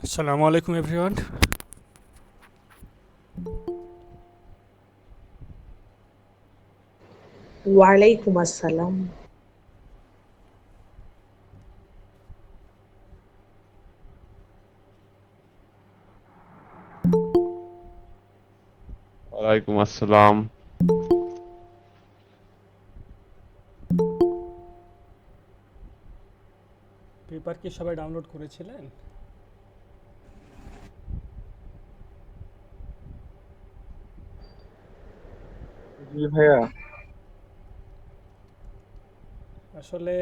Assalamu alaikum everyone. ওয়ালাইকুম আসসালাম। ওয়ালাইকুম আসসালাম। পেপার কি সবাই ডাউনলোড করেছিলেন? জি ভাইয়া। আসলে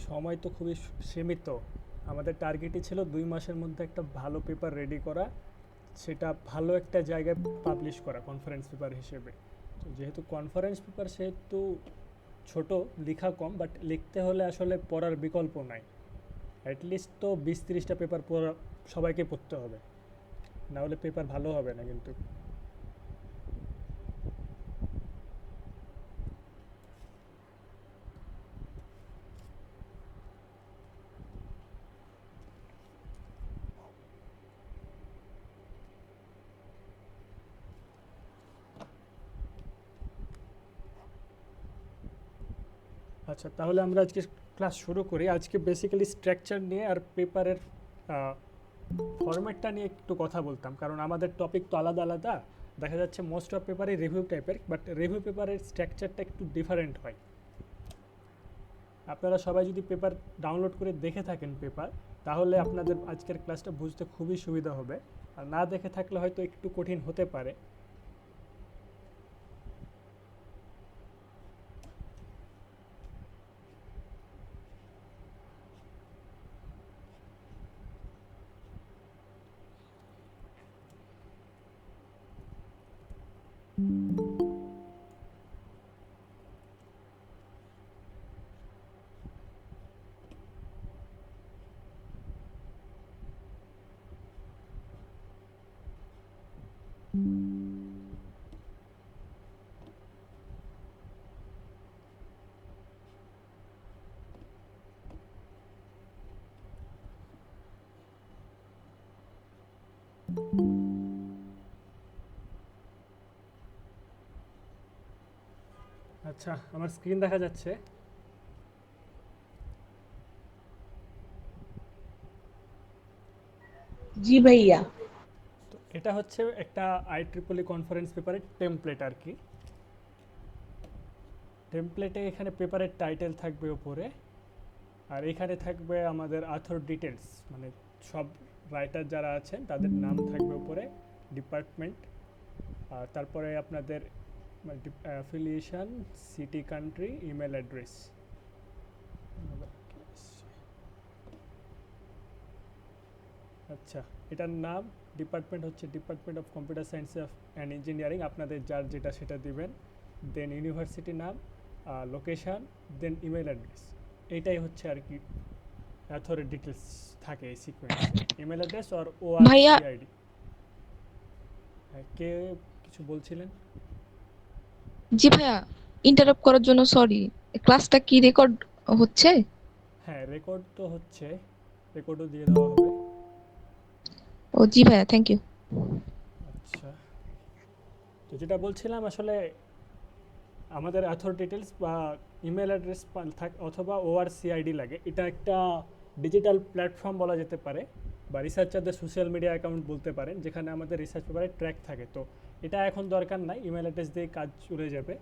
সময় তো খুবই সীমিত। আমাদের টার্গেটই ছিল 2 মাসের মধ্যে একটা ভালো পেপার রেডি করা, সেটা ভালো একটা জায়গায় পাবলিশ করা কনফারেন্স পেপার হিসেবে। তো যেহেতু কনফারেন্স পেপার সেহেতু ছোট, লেখা কম, বাট লিখতে হলে আসলে পড়ার বিকল্প নাই। অ্যাটলিস্ট তো 20-30টা পেপার পড়া সবাইকে পড়তে হবে, না হলে পেপার ভালো হবে না কিন্তু। আচ্ছা, তাহলে আমরা আজকে ক্লাস শুরু করি। আজকে বেসিক্যালি স্ট্রাকচার নিয়ে আর পেপারের ফরম্যাটটা নিয়ে একটু কথা বলতাম, কারণ আমাদের টপিক তো আলাদা আলাদা। দেখা যাচ্ছে মোস্ট অফ পেপারই রিভিউ টাইপের, বাট রিভিউ পেপারের স্ট্রাকচারটা একটু ডিফারেন্ট হয়। আপনারা সবাই যদি পেপার ডাউনলোড করে দেখে থাকেন পেপার, তাহলে আপনাদের আজকের ক্লাসটা বুঝতে খুবই সুবিধা হবে। আর না দেখে থাকলে হয়তো একটু কঠিন হতে পারে। আচ্ছা, আমার স্ক্রিন দেখা যাচ্ছে। জি ভাইয়া। তো এটা হচ্ছে একটা IEEE কনফারেন্স পেপারের টেমপ্লেট আর কি। টেমপ্লেটে এখানে পেপারের টাইটেল থাকবে উপরে, আর এখানে থাকবে আমাদের অথর ডিটেলস, মানে সব রাইটার যারা আছেন তাদের নাম থাকবে উপরে, ডিপার্টমেন্ট, আর তারপরে আপনাদের affiliation, city, country, email address. আচ্ছা, এটার নাম, ডিপার্টমেন্ট হচ্ছে department of computer science and engineering, আপনাদের যার যেটা সেটা দিবেন। দেন ইউনিভার্সিটি নাম, লোকেশান, দেন ইমেল অ্যাড্রেস। এইটাই হচ্ছে আর কি অ্যাথরের ডিটেলস থাকে এই সিকোয়েন্সে। ইমেল অ্যাড্রেস আর ভাইয়া ORCID। হ্যাঁ, কে কিছু বলছিলেন? জি ভাইয়া, ইন্টারাপ্ট করার জন্য সরি। ক্লাসটা কি রেকর্ড হচ্ছে? হ্যাঁ, রেকর্ড তো হচ্ছে, রেকর্ডও দিয়ে দেওয়া হবে। ও জি ভাইয়া, থ্যাংক ইউ। আচ্ছা, তো যেটা বলছিলাম আসলে আমাদের অথর ডিটেলস বা ইমেল অ্যাড্রেস থাক অথবা ORCID লাগে। এটা একটা ডিজিটাল প্ল্যাটফর্ম বলা যেতে পারে, বা রিসার্চারদের সোশ্যাল মিডিয়া অ্যাকাউন্ট বলতে পারেন, যেখানে আমাদের রিসার্চ পেপারে ট্র্যাক থাকে। তো এটা এখন দরকার নাই, ইমেল অ্যাড্রেস দিয়ে কাজ চলে যাবে।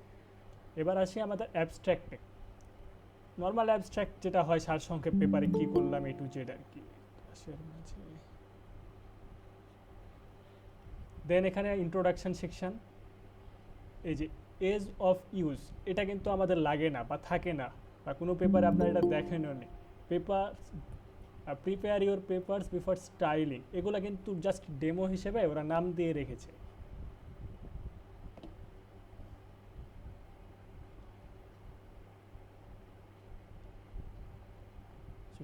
এবার আসি আমাদের অ্যাবস্ট্র্যাক্টে। নর্মাল অ্যাবস্ট্র্যাক্ট যেটা হয় সারসংক্ষেপ, পেপারে কী করলাম A to Z আর কি। দেন এখানে ইন্ট্রোডাকশন সেকশন। এই যে এজ অফ ইউজ, এটা কিন্তু আমাদের লাগে না বা থাকে না, বা কোনো পেপারে আপনার এটা দেখেনও নি। Paper prepare your papers before styling, এগুলো কিন্তু জাস্ট ডেমো হিসেবে ওরা নাম দিয়ে রেখেছে।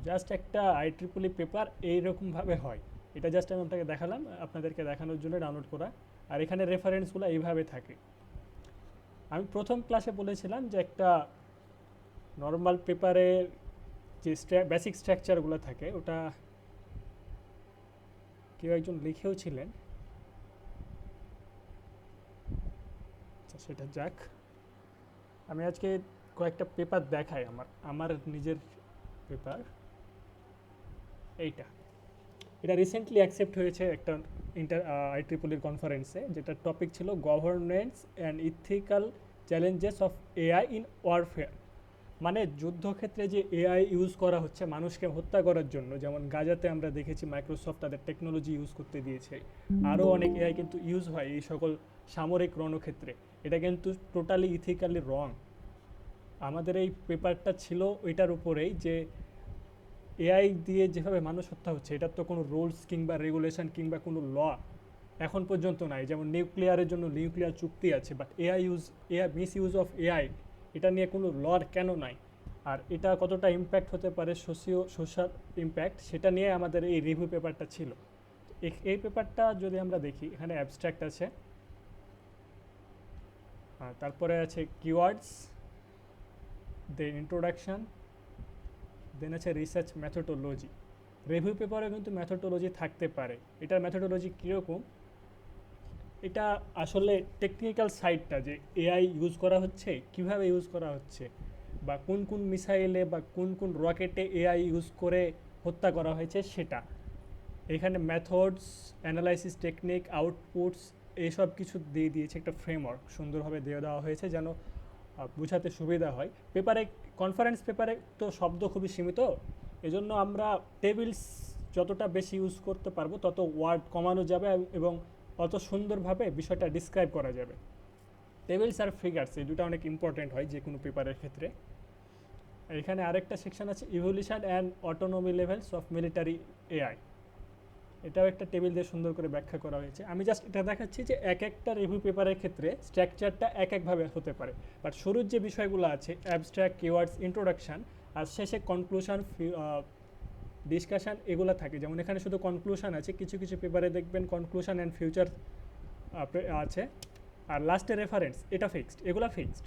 জাস্ট একটা IEEE পেপার এইরকমভাবে হয়। এটা জাস্ট আমি আপনাকে দেখালাম, আপনাদেরকে দেখানোর জন্য ডাউনলোড করা। আর এখানে রেফারেন্সগুলো এইভাবে থাকে। আমি প্রথম ক্লাসে বলেছিলাম যে একটা নর্মাল পেপারের যে বেসিক স্ট্রাকচারগুলো থাকে ওটা কেউ একজন লিখেও ছিলেন। আচ্ছা, সেটা যাক। আমি আজকে কয়েকটা পেপার দেখাই, আমার আমার নিজের পেপার। এইটা এটা রিসেন্টলি অ্যাকসেপ্ট হয়েছে একটা IEEE কনফারেন্সে, যেটা টপিক ছিল governance and ethical challenges of AI in warfare. মানে যুদ্ধক্ষেত্রে যে এআই ইউজ করা হচ্ছে মানুষকে হত্যা করার জন্য, যেমন গাজাতে আমরা দেখেছি মাইক্রোসফট তাদের টেকনোলজি ইউজ করতে দিয়েছে, আরও অনেক এআই কিন্তু ইউজ হয় এই সকল সামরিক রণক্ষেত্রে। এটা কিন্তু টোটালি ইথিক্যালি রং। আমাদের এই পেপারটা ছিল ওইটার উপরেই, যে এআই দিয়ে যেভাবে মানুষ হত্যা হচ্ছে এটার তো কোনো রুলস কিংবা রেগুলেশন কিংবা কোনো ল এখন পর্যন্ত নাই। যেমন নিউক্লিয়ারের জন্য নিউক্লিয়ার চুক্তি আছে, but AI miss use of AI এটা নিয়ে কোনো ল কেন নাই, আর এটা কতটা ইম্প্যাক্ট হতে পারে সোশ্যাল ইম্প্যাক্ট, সেটা নিয়ে আমাদের এই রিভিউ পেপারটা ছিল। এই পেপারটা যদি আমরা দেখি, এখানে অ্যাবস্ট্রাক্ট আছে, তারপরে আছে কিওয়ার্ডস, দেন ইন্ট্রোডাকশন, দেন আছে রিসার্চ ম্যাথোডোলজি। রিভিউ পেপারে কিন্তু ম্যাথোডোলজি থাকতে পারে। এটার ম্যাথোডোলজি কীরকম, এটা আসলে টেকনিক্যাল সাইডটা, যে এআই ইউজ করা হচ্ছে, কিভাবে ইউজ করা হচ্ছে, বা কোন কোন মিসাইলে বা কোন কোন রকেটে এআই ইউজ করে হত্যা করা হয়েছে সেটা। এখানে মেথডস, অ্যানালাইসিস টেকনিক, আউটপুটস এইসব কিছু দিয়ে দিয়েছে, একটা ফ্রেমওয়ার্ক সুন্দরভাবে দিয়ে দেওয়া হয়েছে যেন বোঝাতে সুবিধা হয়। পেপারে, কনফারেন্স পেপারে তো শব্দ খুবই সীমিত, এজন্য আমরা টেবিলস যতটা বেশি ইউজ করতে পারবো তত ওয়ার্ড কমানো যাবে এবং অত সুন্দরভাবে বিষয়টা ডিসক্রাইব করা যাবে। টেবিলস আর ফিগার্স এই দুটো অনেক ইম্পর্টেন্ট হয় যে কোনো পেপারের ক্ষেত্রে। এখানে আরেকটা সেকশন আছে evolution and autonomy levels of military AI. এটাও একটা টেবিল দিয়ে সুন্দর করে ব্যাখ্যা করা হয়েছে। আমি জাস্ট এটা দেখাচ্ছি যে এক একটা রিভিউ পেপারের ক্ষেত্রে স্ট্রাকচারটা এক একভাবে হতে পারে, বাট শুরুর যে বিষয়গুলো আছে অ্যাবস্ট্রাক্ট, কিওয়ার্ডস, ইন্ট্রোডাকশান, আর শেষে কনক্লুশন, ডিসকাশান এগুলো থাকে। যেমন এখানে শুধু কনক্লুশন আছে, কিছু কিছু পেপারে দেখবেন কনক্লুশন অ্যান্ড ফিউচার আছে, আর লাস্টে রেফারেন্স, এটা ফিক্সড, এগুলো ফিক্সড।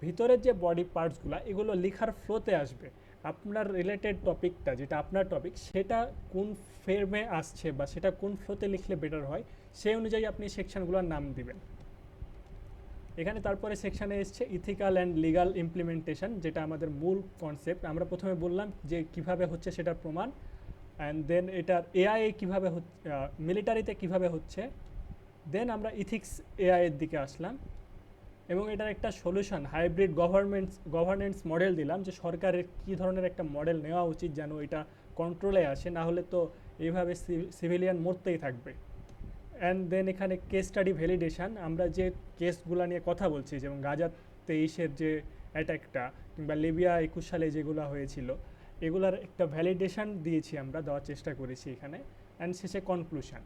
ভিতরের যে বডি পার্টসগুলো এগুলো লেখার ফ্লোতে আসবে। আপনার রিলেটেড টপিকটা, যেটা আপনার টপিক, সেটা কোন ফ্রেমে আসছে বা সেটা কোন ফ্লোতে লিখলে বেটার হয় সেই অনুযায়ী আপনি সেকশানগুলোর নাম দিবেন। এখানে তারপরে সেকশানে এসছে ইথিক্যাল অ্যান্ড লিগাল ইমপ্লিমেন্টেশন, যেটা আমাদের মূল কনসেপ্ট। আমরা প্রথমে বললাম যে কিভাবে হচ্ছে সেটার প্রমাণ, অ্যান্ড দেন এটার এআই কীভাবে মিলিটারিতে কীভাবে হচ্ছে, দেন আমরা ইথিক্স এআই এর দিকে আসলাম এবং এটার একটা সলিউশন হাইব্রিড গভর্নেন্স মডেল দিলাম, যে সরকারের কী ধরনের একটা মডেল নেওয়া উচিত যেন এটা কন্ট্রোলে আসে, না হলে তো এইভাবে সিভিলিয়ান মরতেই থাকবে। অ্যান্ড দেন এখানে কেস স্টাডি ভ্যালিডেশান, আমরা যে কেসগুলো নিয়ে কথা বলছি, যেমন গাজা 23-এর যে অ্যাট্যাকটা কিংবা লিবিয়া 21 সালে যেগুলো হয়েছিল, এগুলার একটা ভ্যালিডেশান দিয়েছি, আমরা দেওয়ার চেষ্টা করেছি এখানে। অ্যান্ড শেষে কনক্লুশন।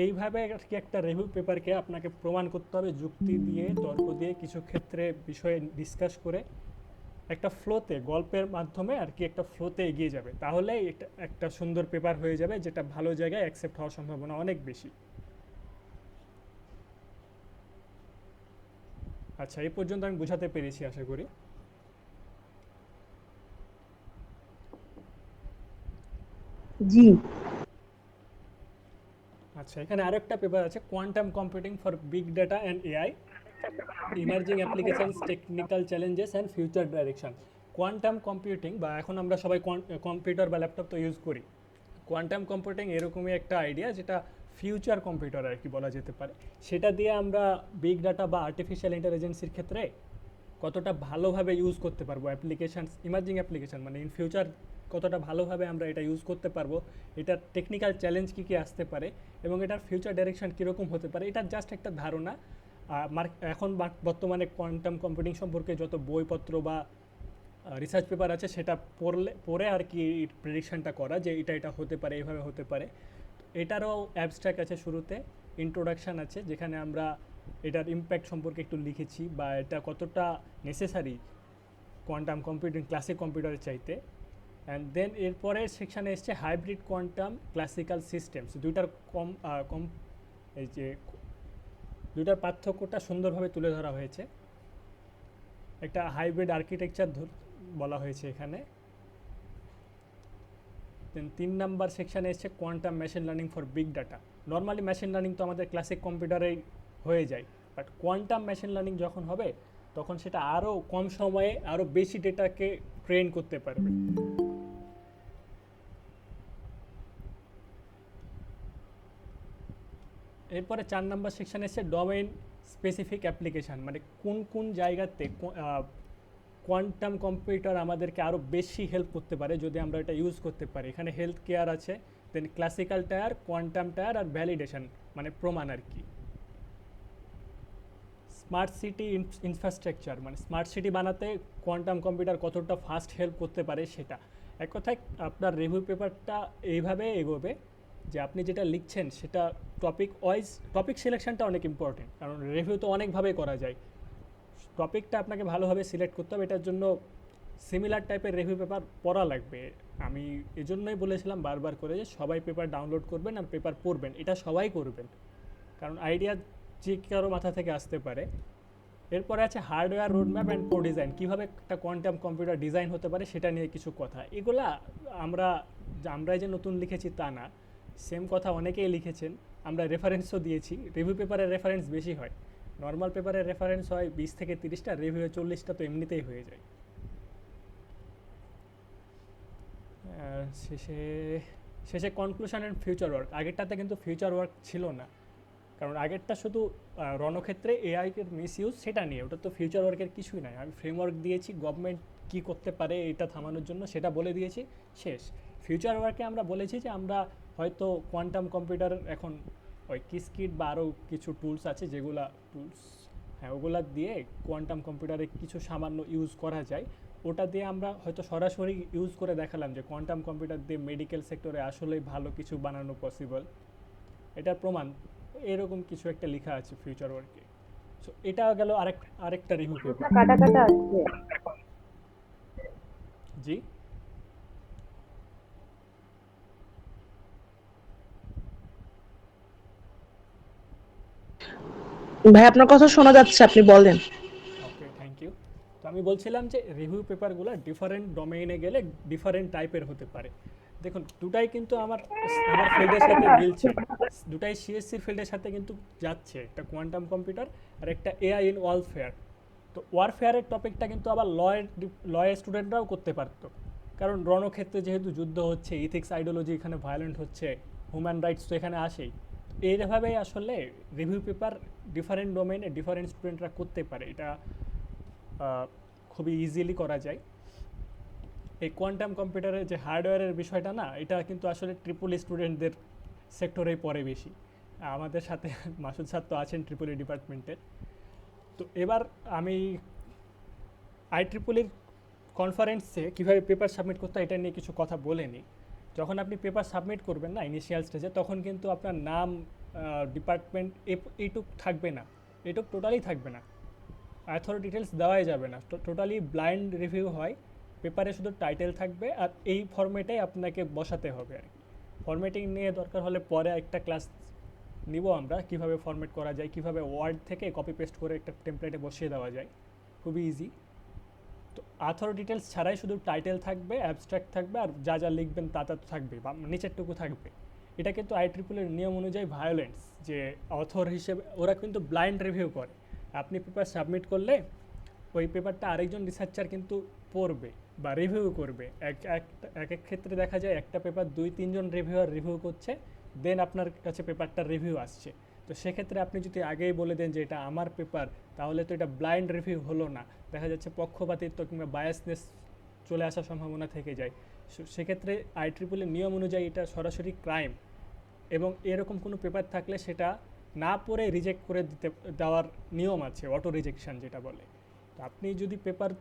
এইভাবে আর কি একটা রিভিউ পেপারকে আপনাকে প্রমাণ করতে হবে যুক্তি দিয়ে, তর্ক দিয়ে, কিছু ক্ষেত্রে বিষয়ে ডিসকাস করে একটা ফ্লোতে, গল্পের মাধ্যমে আর কি একটা ফ্লোতে এগিয়ে যাবে, তাহলে এটা একটা সুন্দর পেপার হয়ে যাবে, যেটা ভালো জায়গায় অ্যাকসেপ্ট হওয়ার সম্ভাবনা অনেক বেশি। আচ্ছা, এই পর্যন্ত আমি বোঝাতে পেরেছি আশা করি। জি। আচ্ছা, এখানে আরেকটা পেপার আছে, quantum computing for big data and AI, emerging applications, technical challenges and future direction. Quantum computing, বা এখন আমরা সবাই কম্পিউটার বা ল্যাপটপ তো ইউজ করি, কোয়ান্টাম কম্পিউটিং এরকমই একটা আইডিয়া, যেটা ফিউচার কম্পিউটার আর কি বলা যেতে পারে। সেটা দিয়ে আমরা বিগ ডাটা বা আর্টিফিশিয়াল ইন্টেলিজেন্সের ক্ষেত্রে কতটা ভালোভাবে ইউজ করতে পারবো, অ্যাপ্লিকেশানস, ইমার্জিং অ্যাপ্লিকেশান মানে ইন ফিউচার কতটা ভালোভাবে আমরা এটা ইউজ করতে পারবো, এটার টেকনিক্যাল চ্যালেঞ্জ কী কী আসতে পারে এবং এটার ফিউচার ডাইরেকশন কীরকম হতে পারে, এটা জাস্ট একটা ধারণা। এখন বর্তমানে কোয়ান্টাম কম্পিউটিং সম্পর্কে যত বইপত্র বা রিসার্চ পেপার আছে সেটা পড়ে আর কি প্রেডিকশানটা করা যে এটা হতে পারে, এইভাবে হতে পারে। এটারও অ্যাবস্ট্রাক্ট আছে, শুরুতে ইন্ট্রোডাকশান আছে, যেখানে আমরা এটার ইম্প্যাক্ট সম্পর্কে একটু লিখেছি বা এটা কতটা নেসেসারি কোয়ান্টাম কম্পিউটিং ক্লাসিক কম্পিউটারের চাইতে। অ্যান্ড দেন এরপরে সেকশানে এসছে হাইব্রিড কোয়ান্টাম ক্লাসিক্যাল সিস্টেমস। এই যে দুইটার পার্থক্যটা সুন্দরভাবে তুলে ধরা হয়েছে। একটা হাইব্রিড আর্কিটেকচার বলা হয়েছে এখানে। দেন 3 নাম্বার সেকশানে এসছে quantum machine learning for big data. Normally machine learning তো আমাদের ক্লাসিক কম্পিউটারেই হয়ে যায়, বাট কোয়ান্টাম মেশিন লার্নিং যখন হবে তখন সেটা আরও কম সময়ে আরও বেশি ডেটাকে ট্রেন করতে পারবে। এরপরে 4 নাম্বার সেকশন এসছে ডোমেইন স্পেসিফিক অ্যাপ্লিকেশান, মানে কোন কোন জায়গাতে কোয়ান্টাম কম্পিউটার আমাদেরকে আরও বেশি হেল্প করতে পারে যদি আমরা এটা ইউজ করতে পারি। এখানে হেলথ কেয়ার আছে, দেন ক্লাসিক্যাল টায়ার, কোয়ান্টাম টায়ার আর ভ্যালিডেশন মানে প্রমাণ আর কি। স্মার্ট সিটি ইনফ্রাস্ট্রাকচার মানে স্মার্ট সিটি বানাতে কোয়ান্টাম কম্পিউটার কতটা ফাস্ট হেল্প করতে পারে সেটা। এক কথায় আপনার রিভিউ পেপারটা এইভাবে এগোবে যে আপনি যেটা লিখছেন সেটা টপিক সিলেকশনটা অনেক ইম্পর্টেন্ট, কারণ রিভিউ তো অনেকভাবে করা যায়। টপিকটা আপনাকে ভালোভাবে সিলেক্ট করতে হবে, এটার জন্য সিমিলার টাইপের রিভিউ পেপার পড়া লাগবে। আমি এজন্যই বলেছিলাম বারবার করে যে সবাই পেপার ডাউনলোড করবেন আর পেপার পড়বেন, এটা সবাই করবেন, কারণ আইডিয়া যে কারো মাথা থেকে আসতে পারে। এরপরে আছে hardware roadmap and core design, কীভাবে একটা কোয়ান্টাম কম্পিউটার ডিজাইন হতে পারে সেটা নিয়ে কিছু কথা। এগুলা আমরা যে নতুন লিখেছি তা না, সেম কথা অনেকেই লিখেছেন, আমরা রেফারেন্সও দিয়েছি। রিভিউ পেপারের রেফারেন্স বেশি হয়, নর্মাল পেপারের রেফারেন্স হয় 20 থেকে 30টা, রিভিউ 40টা তো এমনিতেই হয়ে যায়। শেষে কনক্লুশন অ্যান্ড ফিউচার ওয়ার্ক। আগেরটাতে কিন্তু ফিউচার ওয়ার্ক ছিল না, কারণ আগেরটা শুধু রণক্ষেত্রে এআইয়ের মিসইউজ সেটা নিয়ে, ওটা তো ফিউচার ওয়ার্কের কিছুই নয়। আমি ফ্রেমওয়ার্ক দিয়েছি গভর্নমেন্ট কী করতে পারে এটা থামানোর জন্য, সেটা বলে দিয়েছি, শেষ। ফিউচার ওয়ার্কে আমরা বলেছি যে আমরা হয়তো কোয়ান্টাম কম্পিউটার এখন ওই কিসকিট বা আরও কিছু টুলস আছে যেগুলা ওগুলা দিয়ে কোয়ান্টাম কম্পিউটারে কিছু সামান্য ইউজ করা যায়, ওটা দিয়ে আমরা হয়তো সরাসরি ইউজ করে দেখালাম যে কোয়ান্টাম কম্পিউটার দিয়ে মেডিকেল সেক্টরে আসলেই ভালো কিছু বানানো পসিবল, এটার প্রমাণ এরকম কিছু একটা লেখা আছে ফিউচার ওয়ার্কে। সো এটা গেল আরেকটা রিভিউ পেপার। কাটা কাটা আসছে। জি ভাই আপনার কথা শোনা যাচ্ছে, আপনি বলেন। ওকে, থ্যাংক ইউ। তো আমি বলছিলাম যে রিভিউ পেপারগুলো ডিফারেন্ট ডোমেইনে গেলে ডিফারেন্ট টাইপের হতে পারে। দেখুন দুটাই কিন্তু আমার ফিল্ডের সাথে মিলছে, দুটাই সিএসসির ফিল্ডের সাথে কিন্তু যাচ্ছে, একটা কোয়ান্টাম কম্পিউটার আর একটা এআই ইন ওয়ারফেয়ার। তো ওয়ারফেয়ারের টপিকটা কিন্তু আবার লয়ের স্টুডেন্টরাও করতে পারতো, কারণ রণক্ষেত্রে যেহেতু যুদ্ধ হচ্ছে, ইথিক্স আইডিওলজি এখানে ভায়োলেন্ট হচ্ছে, হিউম্যান রাইটস তো এখানে আসেই। এইভাবেই আসলে রিভিউ পেপার ডিফারেন্ট ডোমেইনে ডিফারেন্ট স্টুডেন্টরা করতে পারে, এটা খুবই ইজিলি করা যায়। এই কোয়ান্টাম কম্পিউটারের যে হার্ডওয়্যারের বিষয়টা না, এটা কিন্তু আসলে ট্রিপল স্টুডেন্টদের সেক্টরেই পড়ে বেশি। আমাদের সাথে মাসুদ স্যার তো আছেন ট্রিপল ডিপার্টমেন্টের। তো এবার আমি IEEEর কনফারেন্সে কীভাবে পেপার সাবমিট করতে হয় এটা নিয়ে কিছু কথা বলে নিই। যখন আপনি পেপার সাবমিট করবেন না ইনিশিয়াল স্টেজে, তখন কিন্তু আপনার নাম, ডিপার্টমেন্ট এইটুক থাকবে না, এইটুক টোটালি থাকবে না, অথর ডিটেলস দেওয়াই যাবে না, টোটালি ব্লাইন্ড রিভিউ হয়। পেপারে শুধু টাইটেল থাকবে আর এই ফরম্যাটেই আপনাকে বসাতে হবে আর কি। ফরম্যাটিং নিয়ে দরকার হলে পরে একটা ক্লাস নিব আমরা, কিভাবে ফরম্যাট করা যায়, কিভাবে ওয়ার্ড থেকে কপি পেস্ট করে একটা টেমপ্লেটে বসিয়ে দেওয়া যায়, খুবই ইজি। তো অথর ডিটেলস ছাড়াই শুধু টাইটেল থাকবে, অ্যাবস্ট্রাক্ট থাকবে, আর যা যা লিখবেন তা তো থাকবে, বা নিচেরটুকু থাকবে। এটা কিন্তু IEEEর নিয়ম অনুযায়ী ভায়োলেন্স, যে অথর হিসেবে ওরা কিন্তু ব্লাইন্ড রিভিউ করে। আপনি পেপার সাবমিট করলে ওই পেপারটা আরেকজন রিসার্চার কিন্তু পড়বে বা রিভিউ করবে। এক এক ক্ষেত্রে দেখা যায় একটা পেপার 2-3 জন রিভিউয়ার রিভিউ করছে, দেন আপনার কাছে পেপারটার রিভিউ আসছে। তো সেক্ষেত্রে আপনি যদি আগেই বলে দেন যে এটা আমার পেপার, তাহলে তো এটা ব্লাইন্ড রিভিউ হলো না, দেখা যাচ্ছে পক্ষপাতিত্ব কিংবা বায়াসনেস চলে আসার সম্ভাবনা থেকে যায়। সেক্ষেত্রে IEEEর নিয়ম অনুযায়ী এটা সরাসরি ক্রাইম, এবং এরকম কোনো পেপার থাকলে সেটা না পড়ে রিজেক্ট করে দেওয়ার নিয়ম আছে, অটো রিজেকশন যেটা বলে। তো আপনি যদি পেপার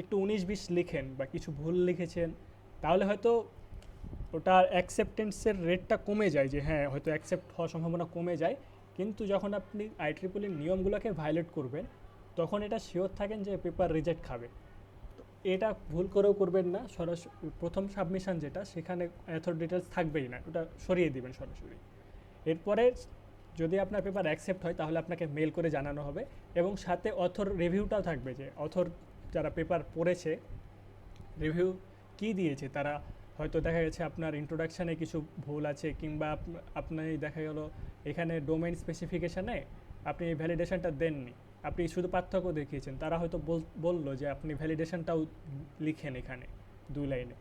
একটু 19-20 লিখেন বা কিছু ভুল লিখেছেন, তাহলে হয়তো ওটার অ্যাকসেপ্টেন্সের রেটটা কমে যায়, যে হ্যাঁ হয়তো অ্যাকসেপ্ট হওয়ার সম্ভাবনা কমে যায়। কিন্তু যখন আপনি IEEEর নিয়মগুলোকে ভায়োলেট করবেন, তখন এটা শিওর থাকেন যে পেপার রিজেক্ট খাবে। তো এটা ভুল করেও করবেন না, সরাসরি প্রথম সাবমিশন যেটা, সেখানে অথর ডিটেলস থাকবেই না, ওটা সরিয়ে দিবেন সরাসরি। এরপরে যদি আপনার পেপার অ্যাকসেপ্ট হয় তাহলে আপনাকে মেল করে জানানো হবে, এবং সাথে অথর রিভিউটাও থাকবে, যে অথর যারা পেপার পড়েছে রিভিউ কী দিয়েছে, তারা হয়তো দেখা গেছে আপনার ইন্ট্রোডাকশানে কিছু ভুল আছে, কিংবা আপনি দেখা গেল এখানে ডোমেইন স্পেসিফিকেশানে আপনি ভ্যালিডেশনটা দেননি, আপনি শুধু পার্থক্য দেখিয়েছেন, তারা হয়তো বললো যে আপনি ভ্যালিডেশনটাও লিখেন এখানে 2 লাইনে।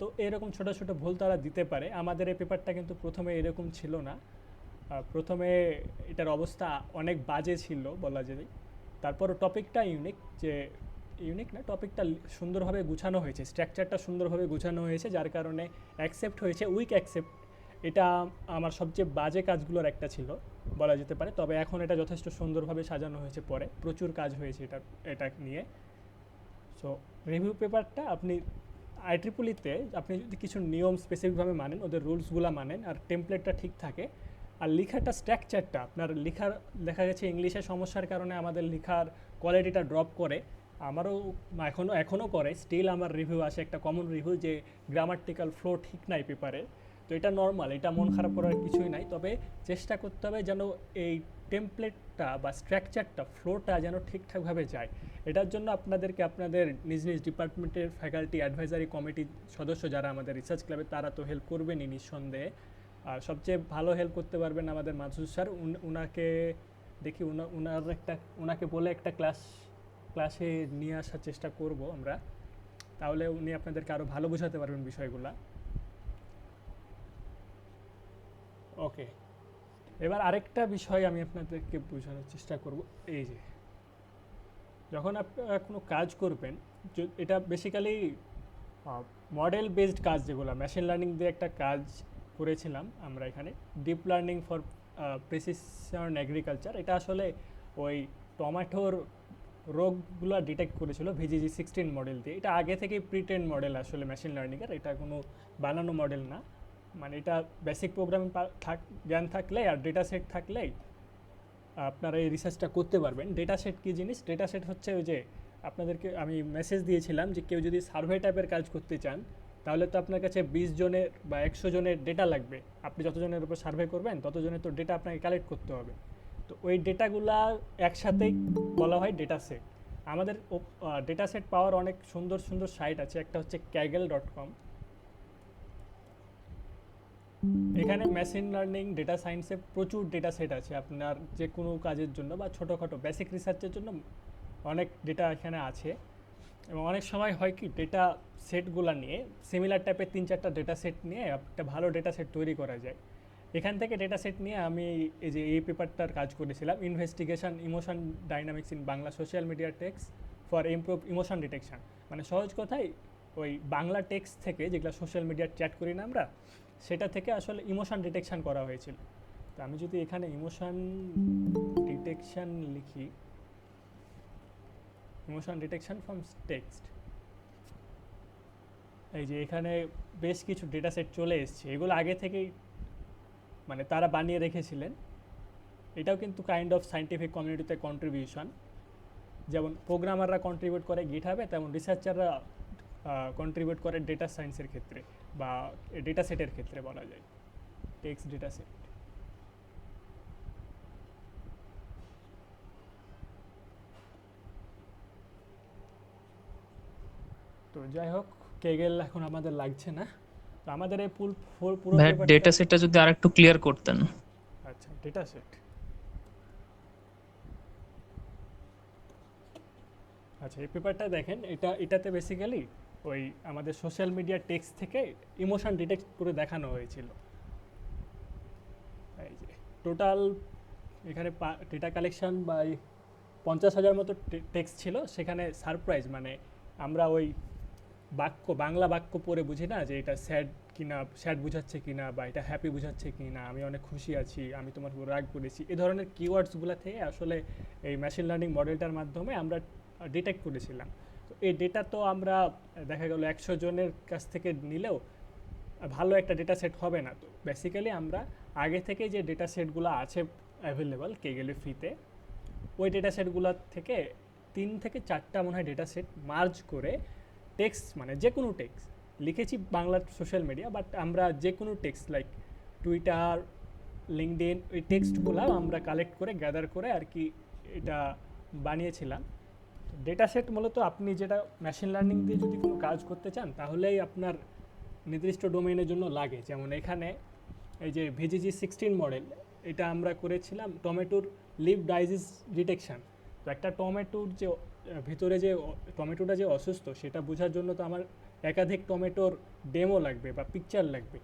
তো এরকম ছোট ছোট ভুল তারা দিতে পারে। আমাদের এই পেপারটা কিন্তু প্রথমে এরকম ছিল না, প্রথমে এটার অবস্থা অনেক বাজে ছিল বলা যায়। তারপরও টপিকটা ইউনিক না, টপিকটা সুন্দরভাবে গুছানো হয়েছে, স্ট্রাকচারটা সুন্দরভাবে গুছানো হয়েছে, যার কারণে অ্যাকসেপ্ট হয়েছে, উইক অ্যাকসেপ্ট। এটা আমার সবচেয়ে বাজে কাজগুলোর একটা ছিল বলা যেতে পারে, তবে এখন এটা যথেষ্ট সুন্দরভাবে সাজানো হয়েছে, পরে প্রচুর কাজ হয়েছে এটা নিয়ে। সো রিভিউ পেপারটা আপনি আইট্রিপলিতে আপনি যদি কিছু নিয়ম স্পেসিফিকভাবে মানেন, ওদের রুলসগুলো মানেন, আর টেমপ্লেটটা ঠিক থাকে, আর লেখাটা স্ট্রাকচারটা আপনার দেখা গেছে ইংলিশের সমস্যার কারণে আমাদের লেখার কোয়ালিটিটা ড্রপ করে, আমারও এখনও করে, স্টিল আমার রিভিউ আসে একটা কমন রিভিউ যে গ্রামাটিক্যাল ফ্লো ঠিক নাই পেপারে। তো এটা নর্মাল, এটা মন খারাপ করার কিছুই নাই, তবে চেষ্টা করতে হবে যেন এই টেমপ্লেটটা বা স্ট্রাকচারটা ফ্লোটা যেন ঠিকঠাকভাবে যায়। এটার জন্য আপনাদেরকে আপনাদের নিজ নিজ ডিপার্টমেন্টের ফ্যাকাল্টি অ্যাডভাইজারি কমিটির সদস্য যারা আমাদের রিসার্চ ক্লাবে, তারা তো হেল্প করবেনই নিঃসন্দেহে। আর সবচেয়ে ভালো হেল্প করতে পারবেন আমাদের মাসুদ স্যার, উনাকে দেখি উনাকে বলে একটা ক্লাসে নিয়ে আসার চেষ্টা করব আমরা, তাহলে উনি আপনাদেরকে আরও ভালো বোঝাতে পারবেন বিষয়গুলো। ওকে, এবার আরেকটা বিষয় আমি আপনাদেরকে বোঝানোর চেষ্টা করব। এই যে যখন আপনারা কোনো কাজ করবেন, এটা বেসিক্যালি মডেল বেসড কাজ, যেগুলো মেশিন লার্নিং দিয়ে একটা কাজ করেছিলাম আমরা এখানে, deep learning for precision agriculture. এটা আসলে ওই টমেটোর রোগগুলো ডিটেক্ট করেছিল VGG16 মডেল দিয়ে। এটা আগে থেকেই প্রিটেন মডেল আসলে মেশিন লার্নিংয়ের, এটা কোনো বানানো মডেল না। মানে এটা বেসিক প্রোগ্রামিং জ্ঞান থাকলে আর ডেটা সেট থাকলেই আপনারা এই রিসার্চটা করতে পারবেন। ডেটা সেট কী জিনিস? ডেটা সেট হচ্ছে ওই যে আপনাদেরকে আমি মেসেজ দিয়েছিলাম যে কেউ যদি সার্ভে টাইপের কাজ করতে চান, তাহলে তো আপনার কাছে 20 জনের বা 100 জনের ডেটা লাগবে। আপনি যতজনের উপর সার্ভে করবেন ততজনের তো ডেটা আপনাকে কালেক্ট করতে হবে। তো ওই ডেটাগুলা একসাথেই বলা হয় ডেটা সেট। আমাদের ডেটা সেট পাওয়ার অনেক সুন্দর সুন্দর সাইট আছে, একটা হচ্ছে kaggle.com। এখানে মেশিন লার্নিং ডেটা সায়েন্সে প্রচুর ডেটা সেট আছে, আপনার যে কোনো কাজের জন্য বা ছোটোখাটো বেসিক রিসার্চের জন্য অনেক ডেটা এখানে আছে। এবং অনেক সময় হয় কি, ডেটা সেটগুলো নিয়ে সিমিলার টাইপের 3-4টা ডেটা সেট নিয়ে একটা ভালো ডেটা সেট তৈরি করা যায়। এখান থেকে ডেটা সেট নিয়ে আমি এই পেপারটার কাজ করেছিলাম, investigation emotion dynamics in Bangla social media text for improve emotion detection. মানে সহজ কথায় ওই বাংলা টেক্সট থেকে, যেগুলো সোশ্যাল মিডিয়ার চ্যাট করি না আমরা, সেটা থেকে আসলে ইমোশন ডিটেকশন করা হয়েছিল। তো আমি যদি এখানে ইমোশন ডিটেকশন লিখি, ইমোশন ডিটেকশন ফ্রম টেক্সট, এই যে এখানে বেশ কিছু ডেটা সেট চলে এসছে। এগুলো আগে থেকেই মানে তারা বানিয়ে রেখেছিলেন। এটাও কিন্তু কাইন্ড অফ সায়েন্টিফিক কমিউনিটিতে কন্ট্রিবিউশন। যেমন প্রোগ্রামাররা কন্ট্রিবিউট করে গিটহাবে, তেমন রিসার্চাররা কন্ট্রিবিউট করে ডেটা সায়েন্সের ক্ষেত্রে বা ডেটা সেটের ক্ষেত্রে বলা যায়, টেক্সট ডেটা সেট। তো যাই হোক, কেগেল এখন আমাদের লাগছে না। তো আমাদের এই পুরো ভাই পেপারটা, ডেটা সেটটা যদি আরেকটু ক্লিয়ার করতেন। আচ্ছা ডেটা সেট, আচ্ছা এই পেপারটা দেখেন, এটাতে বেসিক্যালি ওই আমাদের সোশ্যাল মিডিয়া টেক্সট থেকে ইমোশন ডিটেক্ট করে দেখানো হয়েছিল। এই যে টোটাল এখানে ডেটা কালেকশন বা 50,000 মতো টেক্সট ছিল। সেখানে সারপ্রাইজ, মানে আমরা ওই বাংলা বাক্য পড়ে বুঝি না যে এটা স্যাড কিনা, স্যাড বোঝাচ্ছে কিনা, বা এটা হ্যাপি বোঝাচ্ছে কিনা, আমি অনেক খুশি আছি, আমি তোমার উপর রাগ করেছি, এই ধরনের কিওয়ার্ডসগুলো থেকে আসলে এই মেশিন লার্নিং মডেলটার মাধ্যমে আমরা ডিটেক্ট করেছিলাম। তো এই ডেটা তো আমরা দেখা গেল 100 জনের কাছ থেকে নিলেও ভালো একটা ডেটা সেট হবে না। তো বেসিক্যালি আমরা আগে থেকে যে ডেটা সেটগুলো আছে অ্যাভেলেবল কেগেলে ফ্রিতে, ওই ডেটা সেটগুলো থেকে 3 থেকে 4টা মনে হয় ডেটা সেট মার্জ করে টেক্সট, মানে যে কোনো টেক্সট লিখেছি বাংলা সোশ্যাল মিডিয়া, বাট আমরা যে কোনো টেক্সট লাইক টুইটার, লিঙ্কডইন, ওই টেক্সটগুলো আমরা কালেক্ট করে গ্যাদার করে আর কি এটা বানিয়েছিলাম। ডেটা সেট মূলত আপনি যেটা মেশিন লার্নিং দিয়ে যদি কোনো কাজ করতে চান, তাহলেই আপনার নির্দিষ্ট ডোমেইনের জন্য লাগে। যেমন এখানে এই যে VGG16 মডেল, এটা আমরা করেছিলাম টমেটোর লিভ ডাইজিস ডিটেকশন। তো একটা টমেটোর যে ভিতরে যে টমেটোটা যে অসুস্থ সেটা বোঝার জন্য তো আমার একাধিক টমেটোর ডেমো লাগবে বা পিকচার লাগবে।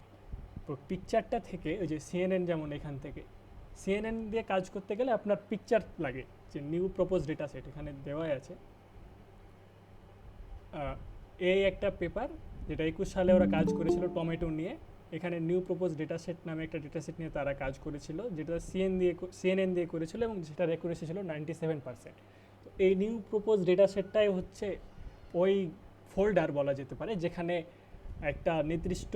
তো পিকচারটা থেকে ওই যে CNN, যেমন এখান থেকে CNN দিয়ে কাজ করতে গেলে আপনার পিকচার লাগে, যে নিউ প্রপোজ ডেটা সেট এখানে দেওয়াই আছে। এই একটা পেপার যেটা 21 সালে ওরা কাজ করেছিল টমেটো নিয়ে। এখানে নিউ প্রপোজ ডেটা সেট নামে একটা ডেটা সেট নিয়ে তারা কাজ করেছিল, যেটা CNN দিয়ে করেছিল এবং যেটার অ্যাকুরেসি ছিল 97%। তো এই নিউ প্রপোজ ডেটা সেটটাই হচ্ছে ওই ফোল্ডার বলা যেতে পারে, যেখানে একটা নির্দিষ্ট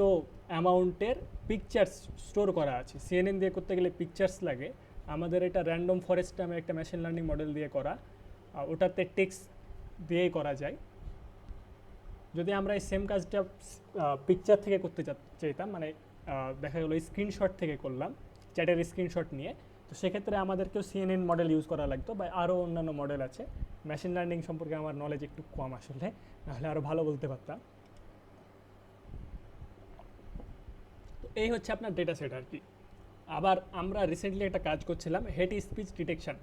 অ্যামাউন্টের পিকচার্স স্টোর করা আছে। CNN দিয়ে করতে গেলে পিকচার্স লাগে, আমাদের এটা র্যান্ডম ফরেস্ট নামে একটা মেশিন লার্নিং মডেল দিয়ে করা, ওটাতে টেক্সট দিয়েই করা যায়। যদি আমরা এই সেম কাজটা পিকচার থেকে করতে চাইতাম, মানে দেখা গেলো স্ক্রিনশট থেকে করলাম, চ্যাটের স্ক্রিনশট নিয়ে, তো সেক্ষেত্রে আমাদেরকেও CNN মডেল ইউজ করা লাগতো বা আরও অন্যান্য মডেল আছে। মেশিন লার্নিং সম্পর্কে আমার নলেজ একটু কম আসলে, নাহলে আরও ভালো বলতে পারতাম। তো এই হচ্ছে আপনার ডেটা সেট আর কি। আবার আমরা রিসেন্টলি একটা কাজ করছিলাম হেট স্পিচ ডিটেকশন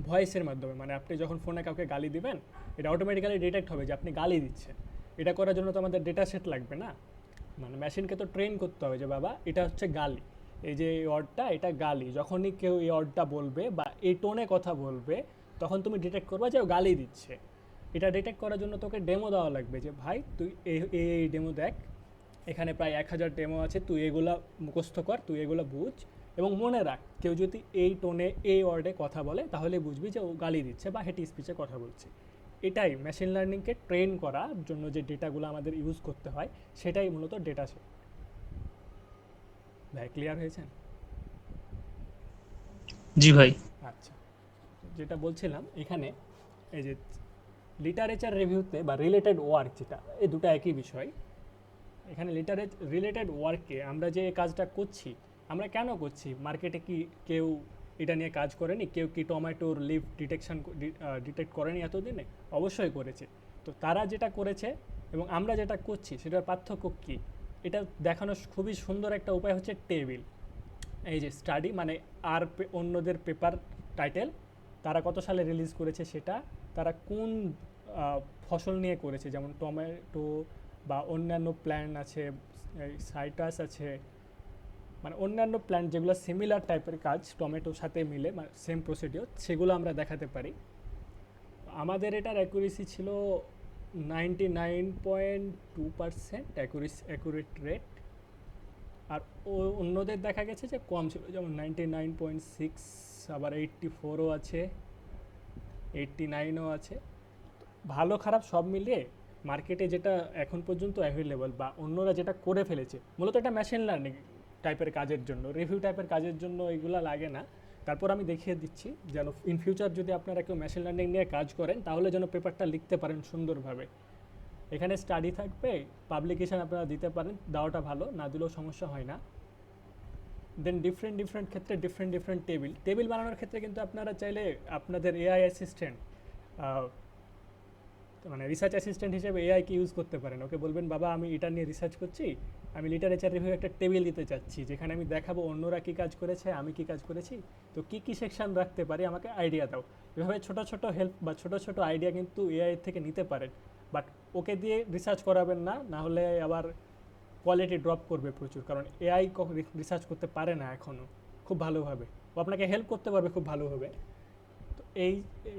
ভয়েসের মাধ্যমে। মানে আপনি যখন ফোনে কাউকে গালি দিবেন, এটা অটোমেটিক্যালি ডিটেক্ট হবে যে আপনি গালি দিচ্ছেন। এটা করার জন্য তো আমাদের ডেটা সেট লাগবে না, মানে মেশিনকে তো ট্রেন করতে হবে যে বাবা এটা হচ্ছে গালি, এই যে এই ওয়ার্ডটা এটা গালি। যখনই কেউ এই ওয়ার্ডটা বলবে বা এই টোনে কথা বলবে, তখন তুমি ডিটেক্ট করবা যে ও গালি দিচ্ছে। এটা ডিটেক্ট করার জন্য তোকে ডেমো দেওয়া লাগবে, যে ভাই তুই এই ডেমো দেখ, এখানে প্রায় 1000 ডেমো আছে, তুই এগুলা মুখস্থ কর, তুই এগুলো বুঝ এবং মনে রাখ, কেউ যদি এই টোনে এই ওয়ার্ডে কথা বলে তাহলে বুঝবি যে ও গালি দিচ্ছে বা হেট স্পিচে কথা বলছে। এটাই মেশিন লার্নিংকে ট্রেন করার জন্য যে ডেটাগুলো আমাদের ইউজ করতে হয়, সেটাই মূলত ডেটা সেট। ভাই ক্লিয়ার হয়েছেন? জি ভাই। আচ্ছা, যেটা বলছিলাম এখানে এই যে লিটারেচার রিভিউতে বা রিলেটেড ওয়ার্ক, যেটা এই দুটো একই বিষয়। এখানে রিলেটেড ওয়ার্কে আমরা যে কাজটা করছি, আমরা কেন করছি? মার্কেটে কি কেউ এটা নিয়ে কাজ করেনি? কেউ কি টমেটোর লিভ ডিটেক্ট করেনি এতদিনে? অবশ্যই করেছে। তো তারা যেটা করেছে এবং আমরা যেটা করছি সেটার পার্থক্য কী, এটা দেখানোর খুবই সুন্দর একটা উপায় হচ্ছে টেবিল। এই যে স্টাডি মানে আর অন্যদের পেপার টাইটেল, তারা কত সালে রিলিজ করেছে সেটা, তারা কোন ফসল নিয়ে করেছে, যেমন টমেটো বা অন্যান্য প্ল্যান্ট আছে, সাইট্রাস আছে, মানে অন্যান্য প্ল্যান্ট যেগুলো সিমিলার টাইপের কাজ টমেটোর সাথে মিলে, মানে সেম প্রসিডিওর, সেগুলো আমরা দেখাতে পারি। আমাদের এটার অ্যাকুরেসি ছিল 99.2% অ্যাকুরেট রেট। আর অন্যদের দেখা গেছে যে কম ছিল, যেমন 99.6, আবার 84ও আছে, 89ও আছে। ভালো খারাপ সব মিলিয়ে মার্কেটে যেটা এখন পর্যন্ত অ্যাভেলেবল বা অন্যরা যেটা করে ফেলেছে, মূলত এটা মেশিন লার্নিং টাইপের কাজের জন্য, রিভিউ টাইপের কাজের জন্য এগুলো লাগে না। তারপর আমি দেখিয়ে দিচ্ছি যেন ইন ফিউচার যদি আপনারা কেউ মেশিন লার্নিং নিয়ে কাজ করেন, তাহলে যেন পেপারটা লিখতে পারেন সুন্দরভাবে। এখানে স্টাডি থাকবে, পাবলিকেশন আপনারা দিতে পারেন, দেওয়াটা ভালো, না দিলেও সমস্যা হয় না। দেন ডিফারেন্ট ক্ষেত্রে ডিফারেন্ট টেবিল বানানোর ক্ষেত্রে কিন্তু আপনারা চাইলে আপনাদের এআই অ্যাসিস্ট্যান্ট, মানে রিসার্চ অ্যাসিস্ট্যান্ট হিসেবে এআইকে ইউজ করতে পারেন। ওকে বলবেন বাবা আমি এটা নিয়ে রিসার্চ করছি, আমি লিটারেচার রিভিউ একটা টেবিল দিতে চাচ্ছি, যেখানে আমি দেখাবো অন্যরা কী কাজ করেছে, আমি কী কাজ করেছি, তো কী সেকশন রাখতে পারি, আমাকে আইডিয়া দাও। এভাবে ছোটো হেল্প বা ছোটো আইডিয়া কিন্তু এআই থেকে নিতে পারেন। বাট ওকে দিয়ে রিসার্চ করাবেন না, না হলে আবার কোয়ালিটি ড্রপ করবে প্রচুর, কারণ এআই রিসার্চ করতে পারে না এখনও খুব ভালোভাবে। ও আপনাকে হেল্প করতে পারবে খুব ভালোভাবে। তো